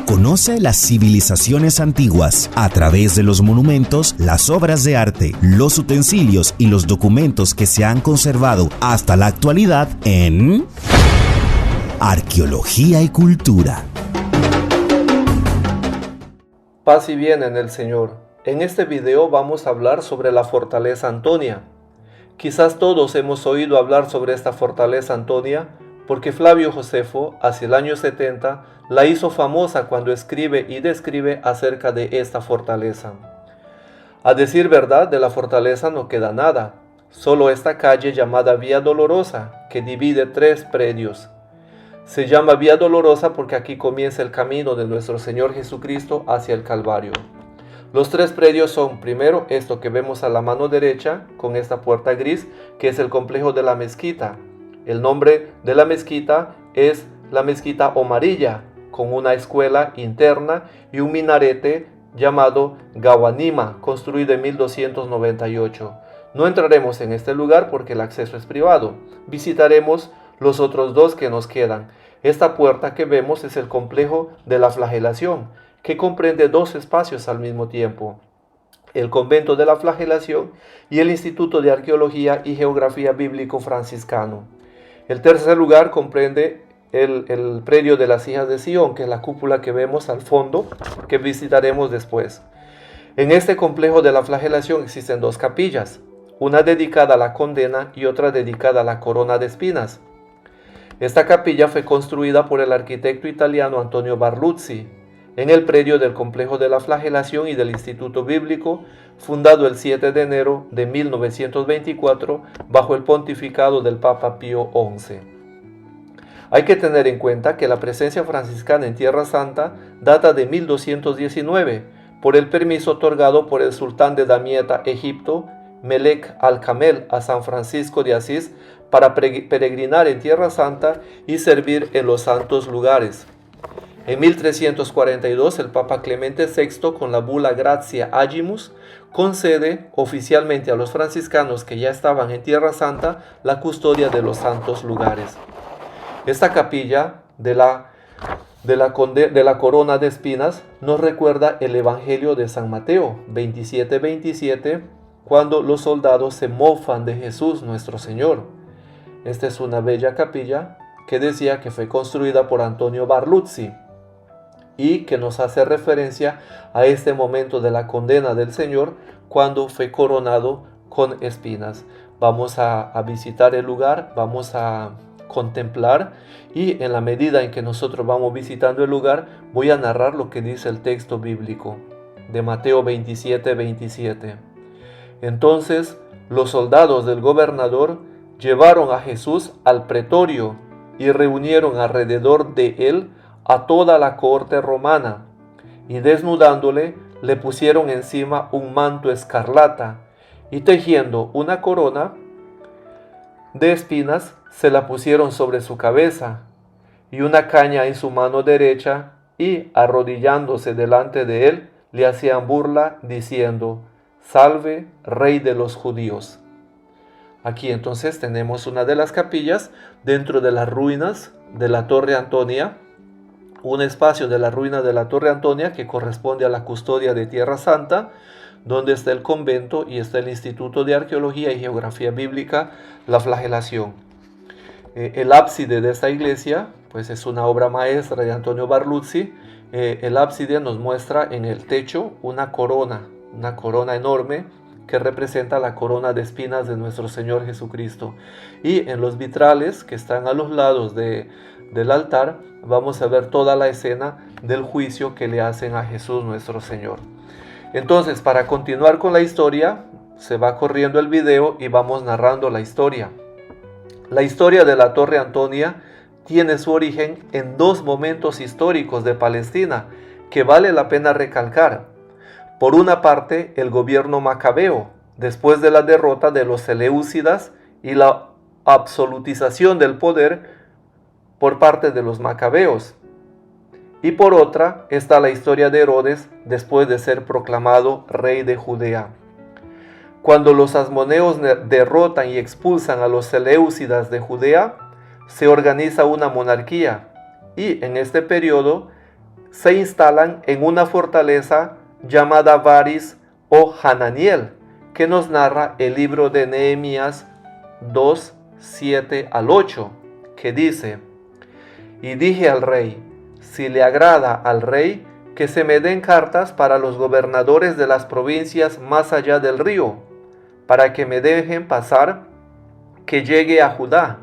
Conoce las civilizaciones antiguas a través de los monumentos, las obras de arte, los utensilios y los documentos que se han conservado hasta la actualidad en Arqueología y Cultura. Paz y bien en el Señor. En este video vamos a hablar sobre la fortaleza Antonia. Quizás todos hemos oído hablar sobre esta fortaleza Antonia porque Flavio Josefo, hacia el año 70, la hizo famosa cuando escribe y describe acerca de esta fortaleza. A decir verdad, de la fortaleza no queda nada, solo esta calle llamada Vía Dolorosa, que divide 3 predios. Se llama Vía Dolorosa porque aquí comienza el camino de nuestro Señor Jesucristo hacia el Calvario. Los 3 predios son, primero, esto que vemos a la mano derecha, con esta puerta gris, que es el complejo de la mezquita. El nombre de la mezquita es la mezquita Omarilla, con una escuela interna y un minarete llamado Gawanima, construido en 1298. No entraremos en este lugar porque el acceso es privado. Visitaremos los otros 2 que nos quedan. Esta puerta que vemos es el complejo de la flagelación, que comprende 2 espacios al mismo tiempo: el convento de la flagelación y el Instituto de Arqueología y Geografía Bíblico Franciscano. El tercer lugar comprende el predio de las hijas de Sion, que es la cúpula que vemos al fondo, que visitaremos después. En este complejo de la flagelación existen 2 capillas, una dedicada a la condena y otra dedicada a la corona de espinas. Esta capilla fue construida por el arquitecto italiano Antonio Barluzzi en el predio del complejo de la flagelación y del Instituto Bíblico, fundado el 7 de enero de 1924 bajo el pontificado del Papa Pío XI. Hay que tener en cuenta que la presencia franciscana en Tierra Santa data de 1219 por el permiso otorgado por el sultán de Damieta, Egipto, Melek al-Kamel, a San Francisco de Asís para peregrinar en Tierra Santa y servir en los santos lugares. En 1342, el Papa Clemente VI, con la bula Gratia Agimus, concede oficialmente a los franciscanos que ya estaban en Tierra Santa la custodia de los santos lugares. Esta capilla de la corona de espinas nos recuerda el Evangelio de San Mateo 27:27, cuando los soldados se mofan de Jesús nuestro Señor. Esta es una bella capilla que decía que fue construida por Antonio Barluzzi y que nos hace referencia a este momento de la condena del Señor cuando fue coronado con espinas. Vamos a visitar el lugar, vamos a contemplar, y en la medida en que nosotros vamos visitando el lugar voy a narrar lo que dice el texto bíblico de Mateo 27:27. Entonces los soldados del gobernador llevaron a Jesús al pretorio y reunieron alrededor de él a toda la corte romana, y desnudándole le pusieron encima un manto escarlata, y tejiendo una corona de espinas se la pusieron sobre su cabeza, y una caña en su mano derecha, y arrodillándose delante de él le hacían burla diciendo: Salve, Rey de los Judíos. Aquí entonces tenemos una de las capillas dentro de las ruinas de la Torre Antonia, un espacio de la ruina de la Torre Antonia que corresponde a la custodia de Tierra Santa, donde está el convento y está el Instituto de Arqueología y Geografía Bíblica, la Flagelación. El ábside de esta iglesia pues es una obra maestra de Antonio Barluzzi. El ábside nos muestra en el techo una corona enorme que representa la corona de espinas de nuestro Señor Jesucristo. Y en los vitrales que están a los lados del altar vamos a ver toda la escena del juicio que le hacen a Jesús nuestro Señor. Entonces, para continuar con la historia, se va corriendo el video y vamos narrando la historia. La historia de la Torre Antonia tiene su origen en 2 momentos históricos de Palestina que vale la pena recalcar. Por una parte, el gobierno macabeo, después de la derrota de los seleucidas y la absolutización del poder por parte de los macabeos. Y por otra está la historia de Herodes después de ser proclamado rey de Judea. Cuando los asmoneos derrotan y expulsan a los seleucidas de Judea, se organiza una monarquía y en este periodo se instalan en una fortaleza llamada Baris o Hananiel, que nos narra el libro de Nehemías 2, 7 al 8, que dice: Y dije al rey, si le agrada al rey, que se me den cartas para los gobernadores de las provincias más allá del río, para que me dejen pasar, que llegue a Judá,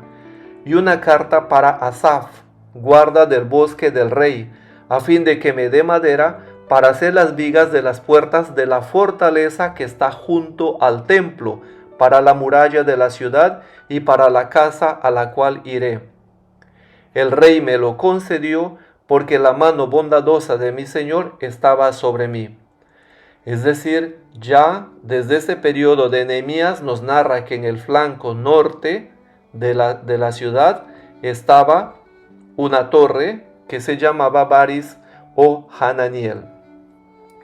y una carta para Asaf, guarda del bosque del rey, a fin de que me dé madera para hacer las vigas de las puertas de la fortaleza que está junto al templo, para la muralla de la ciudad y para la casa a la cual iré. El rey me lo concedió, porque la mano bondadosa de mi Señor estaba sobre mí. Es decir, ya desde este periodo de Nehemías nos narra que en el flanco norte de la ciudad estaba una torre que se llamaba Baris o Hananiel.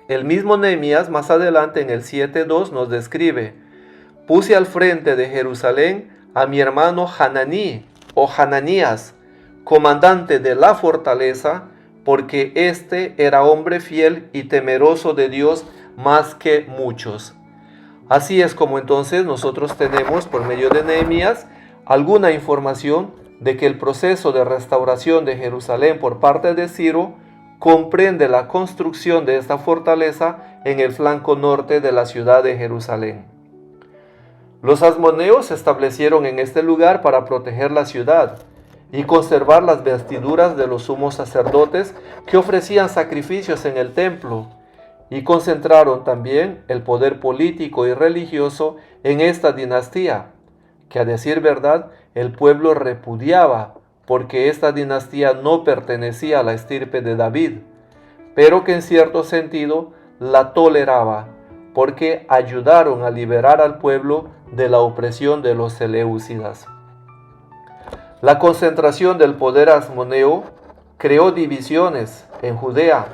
El mismo Nehemías más adelante en el 7:2 nos describe: puse al frente de Jerusalén a mi hermano Hananí o Hananías, comandante de la fortaleza, porque éste era hombre fiel y temeroso de Dios más que muchos. Así es como entonces nosotros tenemos, por medio de Nehemías, alguna información de que el proceso de restauración de Jerusalén por parte de Ciro comprende la construcción de esta fortaleza en el flanco norte de la ciudad de Jerusalén. Los asmoneos se establecieron en este lugar para proteger la ciudad y conservar las vestiduras de los sumos sacerdotes que ofrecían sacrificios en el templo, y concentraron también el poder político y religioso en esta dinastía, que a decir verdad el pueblo repudiaba, porque esta dinastía no pertenecía a la estirpe de David, pero que en cierto sentido la toleraba, porque ayudaron a liberar al pueblo de la opresión de los seleucidas. La concentración del poder asmoneo creó divisiones en Judea,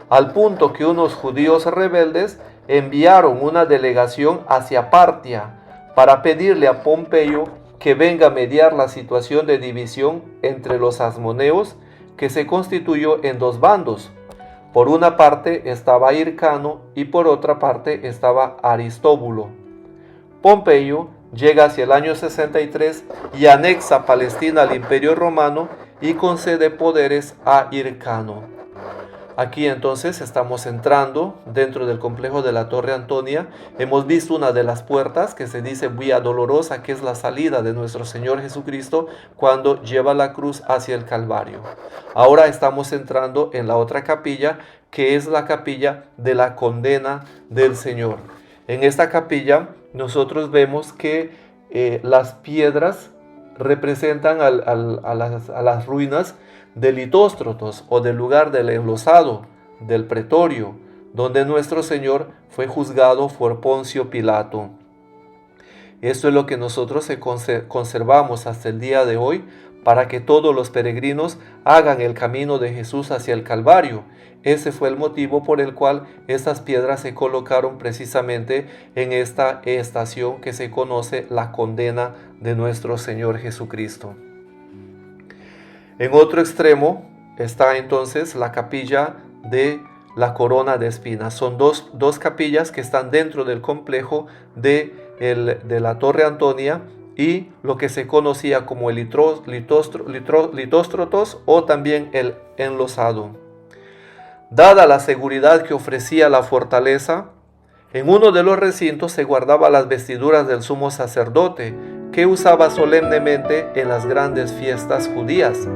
al punto que unos judíos rebeldes enviaron una delegación hacia Partia para pedirle a Pompeyo que venga a mediar la situación de división entre los asmoneos, que se constituyó en dos bandos. Por una parte estaba Hircano y por otra parte estaba Aristóbulo. Pompeyo llega hacia el año 63 y anexa Palestina al Imperio Romano y concede poderes a Hircano. Aquí entonces estamos entrando dentro del complejo de la Torre Antonia. Hemos visto una de las puertas que se dice Vía Dolorosa, que es la salida de nuestro Señor Jesucristo cuando lleva la cruz hacia el Calvario. Ahora estamos entrando en la otra capilla, que es la capilla de la condena del Señor. En esta capilla nosotros vemos que las piedras representan a las ruinas de Litóstrotos, o del lugar del enlosado, del pretorio, donde nuestro Señor fue juzgado por Poncio Pilato. Esto es lo que nosotros conservamos hasta el día de hoy, para que todos los peregrinos hagan el camino de Jesús hacia el Calvario. Ese fue el motivo por el cual estas piedras se colocaron precisamente en esta estación que se conoce la condena de nuestro Señor Jesucristo. En otro extremo está entonces la capilla de la corona de espinas. Son dos capillas que están dentro del complejo de la Torre Antonia y lo que se conocía como el Litóstrotos o también el enlosado. Dada la seguridad que ofrecía la fortaleza, en uno de los recintos se guardaban las vestiduras del sumo sacerdote, que usaba solemnemente en las grandes fiestas judías.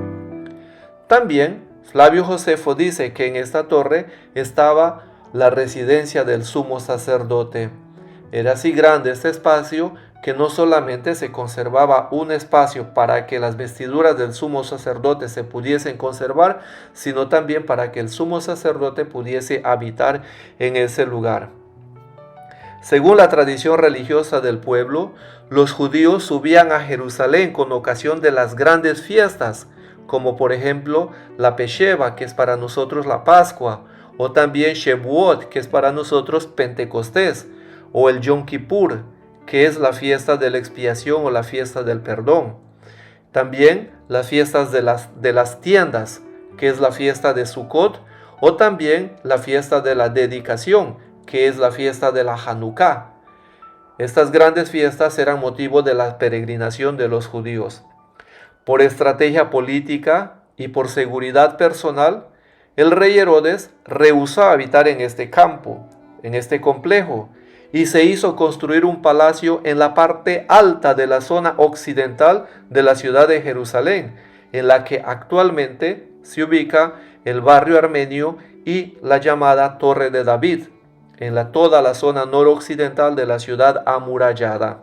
También Flavio Josefo dice que en esta torre estaba la residencia del sumo sacerdote. Era así grande este espacio que no solamente se conservaba un espacio para que las vestiduras del sumo sacerdote se pudiesen conservar, sino también para que el sumo sacerdote pudiese habitar en ese lugar. Según la tradición religiosa del pueblo, los judíos subían a Jerusalén con ocasión de las grandes fiestas, como por ejemplo la Pesheva, que es para nosotros la Pascua, o también Shevuot, que es para nosotros Pentecostés, o el Yom Kippur, que es la fiesta de la expiación o la fiesta del perdón. También las fiestas de las tiendas, que es la fiesta de Sukkot, o también la fiesta de la dedicación, que es la fiesta de la Hanukkah. Estas grandes fiestas eran motivo de la peregrinación de los judíos. Por estrategia política y por seguridad personal, el rey Herodes rehusó habitar en este campo, en este complejo, y se hizo construir un palacio en la parte alta de la zona occidental de la ciudad de Jerusalén, en la que actualmente se ubica el barrio armenio y la llamada Torre de David, en toda la zona noroccidental de la ciudad amurallada.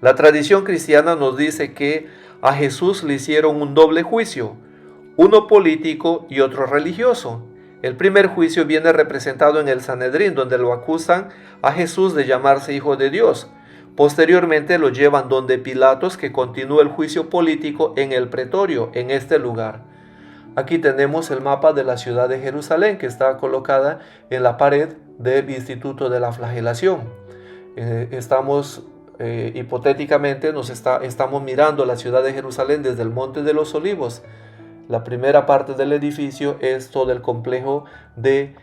La tradición cristiana nos dice que a Jesús le hicieron un doble juicio, uno político y otro religioso. El primer juicio viene representado en el Sanedrín, donde lo acusan a Jesús de llamarse Hijo de Dios. Posteriormente lo llevan donde Pilatos, que continúa el juicio político en el pretorio, en este lugar. Aquí tenemos el mapa de la ciudad de Jerusalén, que está colocada en la pared del Instituto de la Flagelación. Hipotéticamente estamos mirando la ciudad de Jerusalén desde el Monte de los Olivos. La primera parte del edificio es todo el complejo del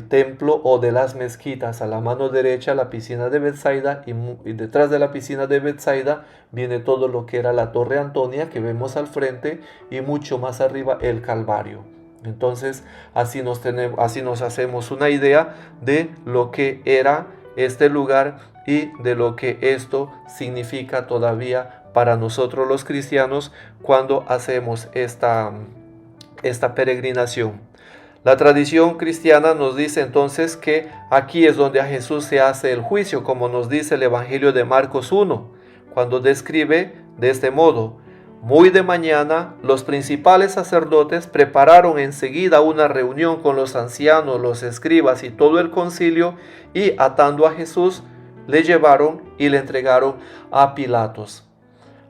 templo o de las mezquitas. A la mano derecha la piscina de Betsaida y detrás de la piscina de Betsaida viene todo lo que era la Torre Antonia que vemos al frente y mucho más arriba el Calvario. Entonces así nos hacemos una idea de lo que era este lugar y de lo que esto significa todavía para nosotros los cristianos cuando hacemos esta peregrinación. La tradición cristiana nos dice entonces que aquí es donde a Jesús se hace el juicio, como nos dice el Evangelio de Marcos 1, cuando describe de este modo: muy de mañana los principales sacerdotes prepararon enseguida una reunión con los ancianos, los escribas y todo el concilio, y atando a Jesús le llevaron y le entregaron a Pilatos.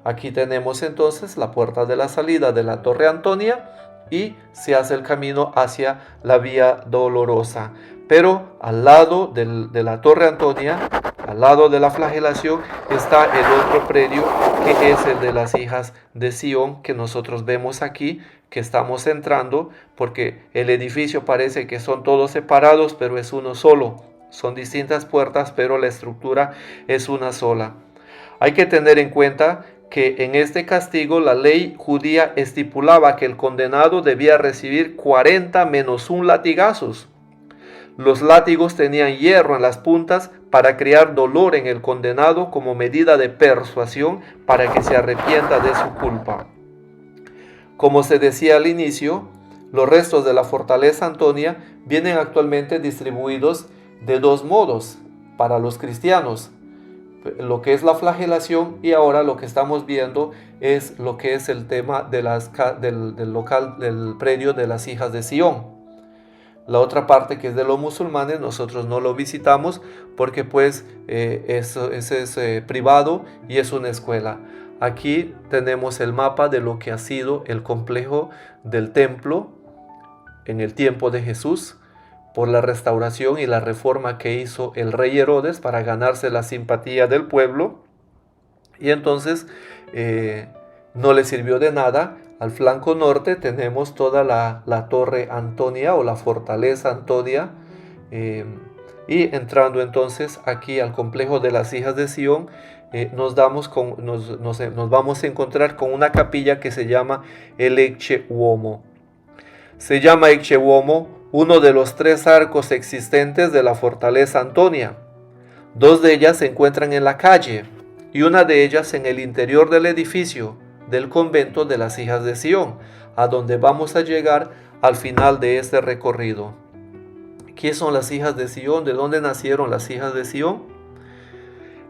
Aquí tenemos entonces la puerta de la salida de la Torre Antonia y se hace el camino hacia la Vía Dolorosa. Pero al lado de la Torre Antonia, al lado de la flagelación, está el otro predio que es el de las hijas de Sión, que nosotros vemos aquí, que estamos entrando, porque el edificio parece que son todos separados, pero es uno solo. Son distintas puertas, pero la estructura es una sola. Hay que tener en cuenta que en este castigo la ley judía estipulaba que el condenado debía recibir 40 menos 1 latigazos. Los látigos tenían hierro en las puntas para crear dolor en el condenado como medida de persuasión para que se arrepienta de su culpa. Como se decía al inicio, los restos de la fortaleza Antonia vienen actualmente distribuidos de dos modos para los cristianos: lo que es la flagelación, y ahora lo que estamos viendo es lo que es el tema de del predio de las hijas de Sión. La otra parte, que es de los musulmanes, nosotros no lo visitamos porque pues eso es privado y es una escuela. Aquí tenemos el mapa de lo que ha sido el complejo del templo en el tiempo de Jesús, por la restauración y la reforma que hizo el rey Herodes para ganarse la simpatía del pueblo, y entonces no le sirvió de nada. Al flanco norte tenemos toda la Torre Antonia o la Fortaleza Antonia, y entrando entonces aquí al complejo de las hijas de Sión, nos vamos a encontrar con una capilla que se llama el Ecce Uomo. Se llama Ecce Uomo uno de los 3 arcos existentes de la Fortaleza Antonia. 2 de ellas se encuentran en la calle y una de ellas en el interior del edificio del convento de las hijas de Sión, a donde vamos a llegar al final de este recorrido. ¿Qué son las hijas de Sión? ¿De dónde nacieron las hijas de Sión?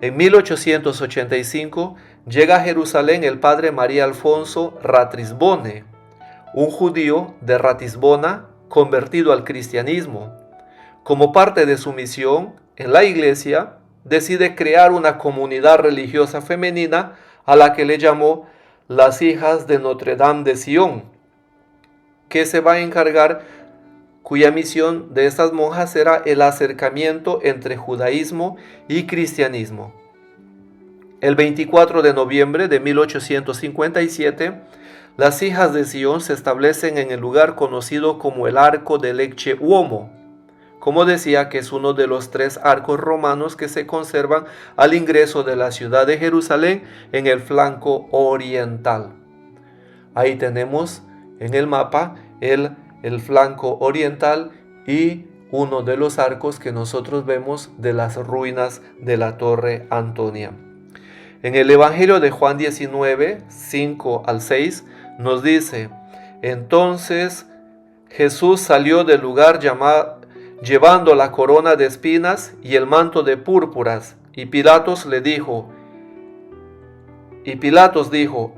En 1885 llega a Jerusalén el padre María Alfonso Ratisbonne, un judío de Ratisbona convertido al cristianismo. Como parte de su misión en la iglesia, decide crear una comunidad religiosa femenina a la que le llamó las hijas de Notre Dame de Sion, que se va a encargar, cuya misión de estas monjas era el acercamiento entre judaísmo y cristianismo. El 24 de noviembre de 1857, Las hijas de Sión se establecen en el lugar conocido como el Arco del Ecce Uomo, como decía, que es uno de los 3 arcos romanos que se conservan al ingreso de la ciudad de Jerusalén en el flanco oriental. Ahí tenemos en el mapa el flanco oriental y uno de los arcos que nosotros vemos de las ruinas de la Torre Antonia. En el Evangelio de Juan 19, 5 al 6 nos dice: entonces Jesús salió del lugar llevando la corona de espinas y el manto de púrpuras, y Pilatos dijo: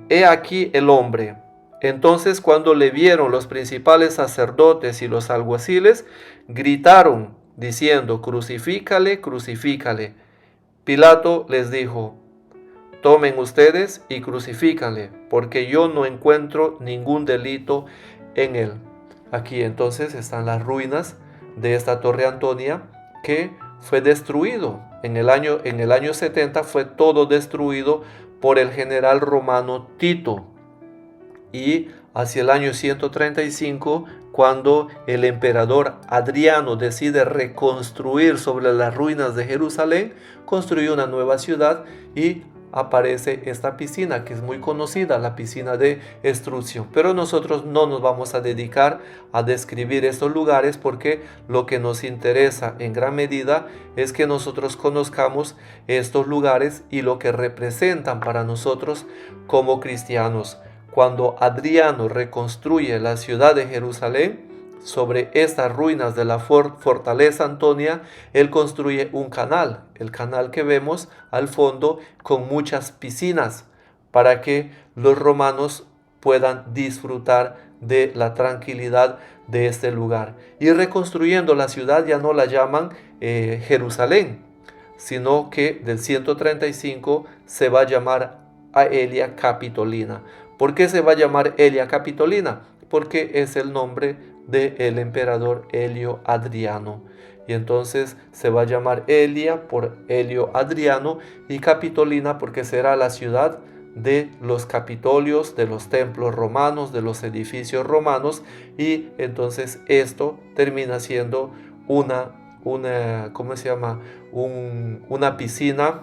he aquí el hombre. Entonces, cuando le vieron los principales sacerdotes y los alguaciles, gritaron diciendo: crucifícale, crucifícale. Pilato les dijo: tomen ustedes y crucifícanle, porque yo no encuentro ningún delito en él. Aquí entonces están las ruinas de esta Torre Antonia, que fue destruido en el año 70, fue todo destruido por el general romano Tito. Y hacia el año 135, cuando el emperador Adriano decide reconstruir sobre las ruinas de Jerusalén, construyó una nueva ciudad y aparece esta piscina que es muy conocida, la piscina de Estrusio. Pero nosotros no nos vamos a dedicar a describir estos lugares, porque lo que nos interesa en gran medida es que nosotros conozcamos estos lugares y lo que representan para nosotros como cristianos. Cuando Adriano reconstruye la ciudad de Jerusalén, sobre estas ruinas de la fortaleza Antonia, él construye un canal, el canal que vemos al fondo, con muchas piscinas, para que los romanos puedan disfrutar de la tranquilidad de este lugar. Y reconstruyendo la ciudad ya no la llaman Jerusalén, sino que del 135 se va a llamar Aelia Capitolina. ¿Por qué se va a llamar Aelia Capitolina? Porque es el nombre del emperador Helio Adriano. Y entonces se va a llamar Aelia por Helio Adriano, y Capitolina porque será la ciudad de los capitolios, de los templos romanos, de los edificios romanos. Y entonces esto termina siendo una piscina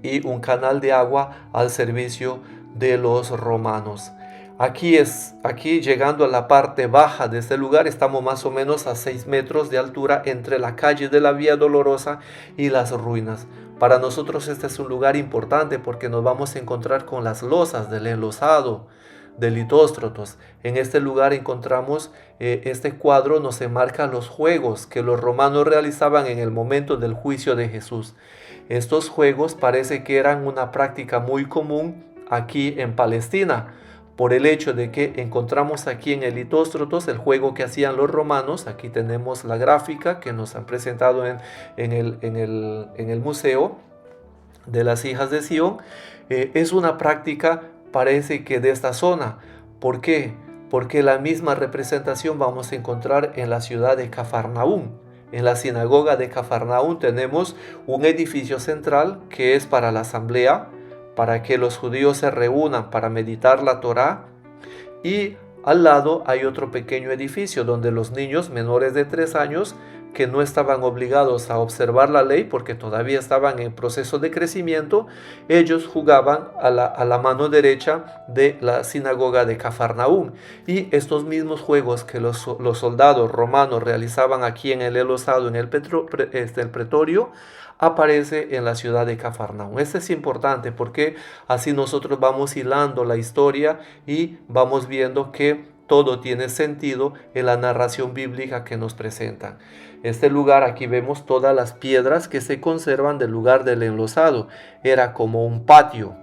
y un canal de agua al servicio de los romanos. Aquí llegando a la parte baja de este lugar, estamos más o menos a 6 metros de altura entre la calle de la Vía Dolorosa y las ruinas. Para nosotros este es un lugar importante porque nos vamos a encontrar con las losas del enlosado de Litóstrotos. En este lugar encontramos este cuadro, nos enmarca los juegos que los romanos realizaban en el momento del juicio de Jesús. Estos juegos parece que eran una práctica muy común aquí en Palestina, por el hecho de que encontramos aquí en el Litóstrotos el juego que hacían los romanos. Aquí tenemos la gráfica que nos han presentado en el Museo de las Hijas de Sión. Es una práctica, parece que de esta zona. ¿Por qué? Porque la misma representación vamos a encontrar en la ciudad de Cafarnaúm. En la sinagoga de Cafarnaúm tenemos un edificio central que es para la asamblea, para que los judíos se reúnan para meditar la Torá, y al lado hay otro pequeño edificio donde los niños menores de 3 años, que no estaban obligados a observar la ley porque todavía estaban en proceso de crecimiento, ellos jugaban a la mano derecha de la sinagoga de Cafarnaúm. Y estos mismos juegos que los soldados romanos realizaban aquí en el enlosado, en el pretorio, aparece en la ciudad de Cafarnaúm. Esto es importante porque así nosotros vamos hilando la historia y vamos viendo que todo tiene sentido en la narración bíblica que nos presentan. Este lugar, aquí vemos todas las piedras que se conservan del lugar del enlosado. Era como un patio,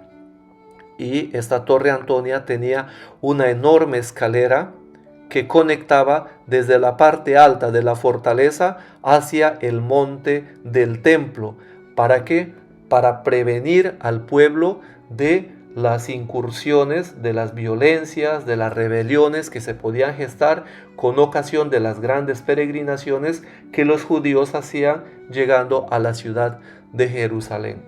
y esta Torre Antonia tenía una enorme escalera que conectaba desde la parte alta de la fortaleza hacia el monte del templo. ¿Para qué? Para prevenir al pueblo de las incursiones, de las violencias, de las rebeliones que se podían gestar con ocasión de las grandes peregrinaciones que los judíos hacían llegando a la ciudad de Jerusalén.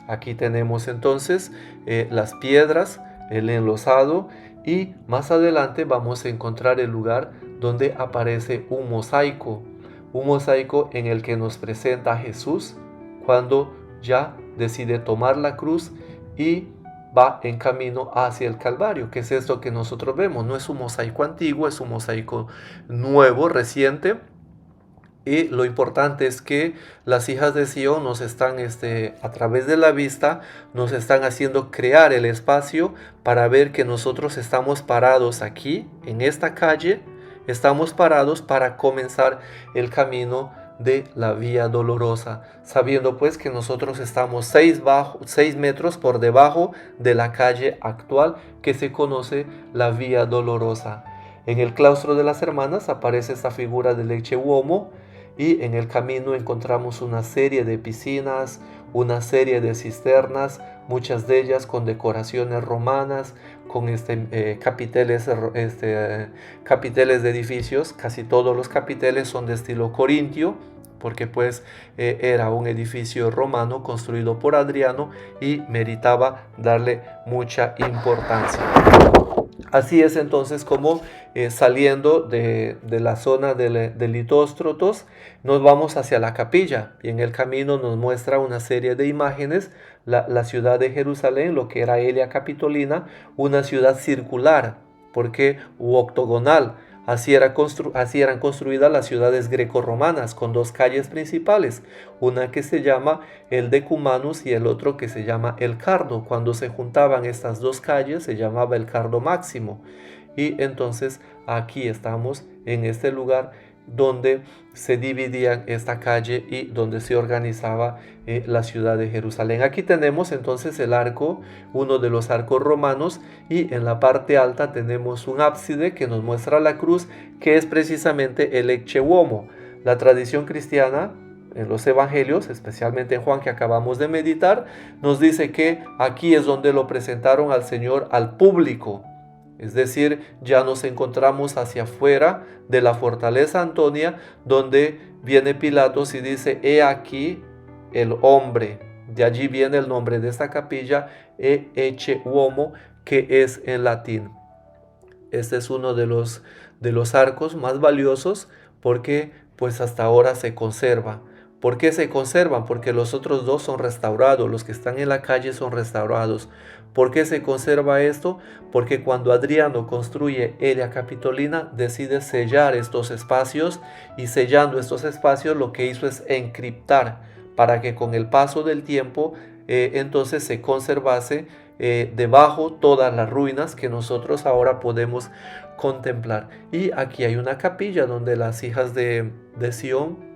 Aquí tenemos entonces las piedras, el enlosado, Y más adelante vamos a encontrar el lugar donde aparece un mosaico en el que nos presenta a Jesús cuando ya decide tomar la cruz y va en camino hacia el Calvario, que es esto que nosotros vemos. No es un mosaico antiguo, es un mosaico nuevo, reciente. Y lo importante es que las hijas de Sion nos están, a través de la vista, nos están haciendo crear el espacio para ver que nosotros estamos parados aquí, en esta calle, estamos parados para comenzar el camino de la Vía Dolorosa, sabiendo pues que nosotros estamos 6 metros por debajo de la calle actual que se conoce la Vía Dolorosa. En el claustro de las hermanas aparece esta figura del Ecce Uomo, y en el camino encontramos una serie de piscinas, una serie de cisternas, muchas de ellas con decoraciones romanas, con capiteles de edificios. Casi todos los capiteles son de estilo corintio, porque pues era un edificio romano construido por Adriano y meritaba darle mucha importancia. Así es entonces como saliendo de la zona de Litóstrotos nos vamos hacia la capilla, y en el camino nos muestra una serie de imágenes, la ciudad de Jerusalén, lo que era Elia Capitolina, una ciudad circular, u octogonal. Así eran construidas las ciudades grecorromanas, con dos calles principales, una que se llama el Decumanus y el otro que se llama el Cardo. Cuando se juntaban estas dos calles se llamaba el Cardo Máximo. Y entonces aquí estamos en este lugar donde se dividían esta calle y donde se organizaba la ciudad de Jerusalén. Aquí tenemos entonces el arco, uno de los arcos romanos, y en la parte alta tenemos un ábside que nos muestra la cruz, que es precisamente el Ecce Uomo. La tradición cristiana en los evangelios, especialmente en Juan que acabamos de meditar, nos dice que aquí es donde lo presentaron al Señor al público. Es decir, ya nos encontramos hacia afuera de la fortaleza Antonia, donde viene Pilatos y dice: he aquí el hombre. De allí viene el nombre de esta capilla, Ecce Uomo, que es en latín. Este es uno de los arcos más valiosos porque pues hasta ahora se conserva. ¿Por qué se conservan? Porque los otros dos son restaurados, los que están en la calle son restaurados. ¿Por qué se conserva esto? Porque cuando Adriano construye Elia Capitolina, decide sellar estos espacios, y sellando estos espacios lo que hizo es encriptar para que con el paso del tiempo entonces se conservase debajo todas las ruinas que nosotros ahora podemos contemplar. Y aquí hay una capilla donde las hijas de Sion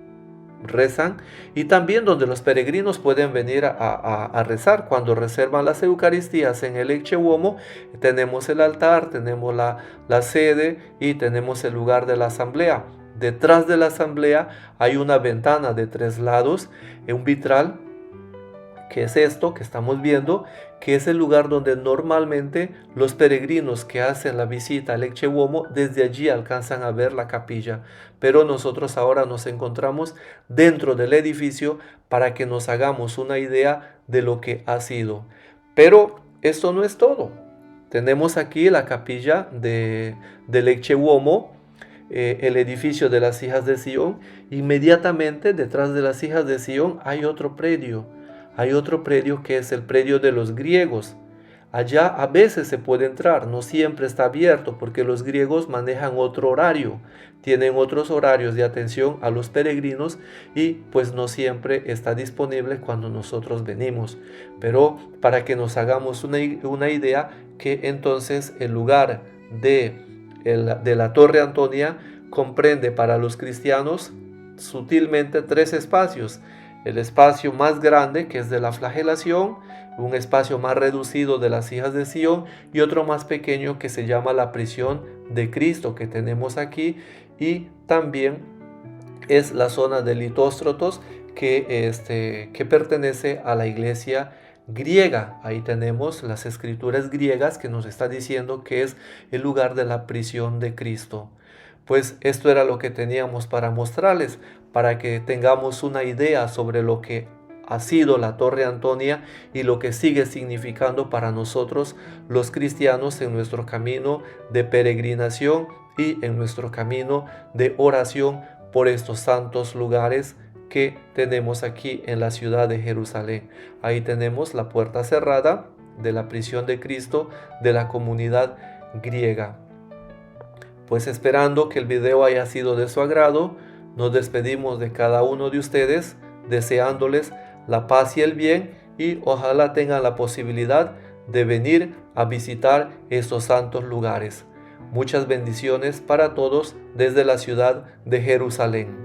rezan, y también donde los peregrinos pueden venir a rezar. Cuando reservan las Eucaristías en el Ecce Uomo, tenemos el altar, tenemos la sede y tenemos el lugar de la asamblea. Detrás de la asamblea hay una ventana de 3 lados, un vitral, que es esto que estamos viendo, que es el lugar donde normalmente los peregrinos que hacen la visita al Ecce Uomo desde allí alcanzan a ver la capilla. Pero nosotros ahora nos encontramos dentro del edificio para que nos hagamos una idea de lo que ha sido. Pero esto no es todo. Tenemos aquí la capilla del Ecce Uomo, el edificio de las hijas de Sion. Inmediatamente detrás de las hijas de Sion hay otro predio. Hay otro predio que es el predio de los griegos. Allá a veces se puede entrar, no siempre está abierto, porque los griegos manejan otro horario, tienen otros horarios de atención a los peregrinos, y pues no siempre está disponible cuando nosotros venimos. Pero para que nos hagamos una idea, que entonces el lugar de la Torre Antonia comprende para los cristianos sutilmente 3 espacios. El espacio más grande, que es de la flagelación, un espacio más reducido de las hijas de Sion, y otro más pequeño que se llama la prisión de Cristo, que tenemos aquí, y también es la zona de Litóstrotos, que pertenece a la iglesia griega. Ahí tenemos las escrituras griegas que nos está diciendo que es el lugar de la prisión de Cristo. Pues esto era lo que teníamos para mostrarles, para que tengamos una idea sobre lo que ha sido la Torre Antonia y lo que sigue significando para nosotros los cristianos en nuestro camino de peregrinación y en nuestro camino de oración por estos santos lugares que tenemos aquí en la ciudad de Jerusalén. Ahí tenemos la puerta cerrada de la prisión de Cristo de la comunidad griega. Pues esperando que el video haya sido de su agrado, nos despedimos de cada uno de ustedes, deseándoles la paz y el bien, y ojalá tengan la posibilidad de venir a visitar estos santos lugares. Muchas bendiciones para todos desde la ciudad de Jerusalén.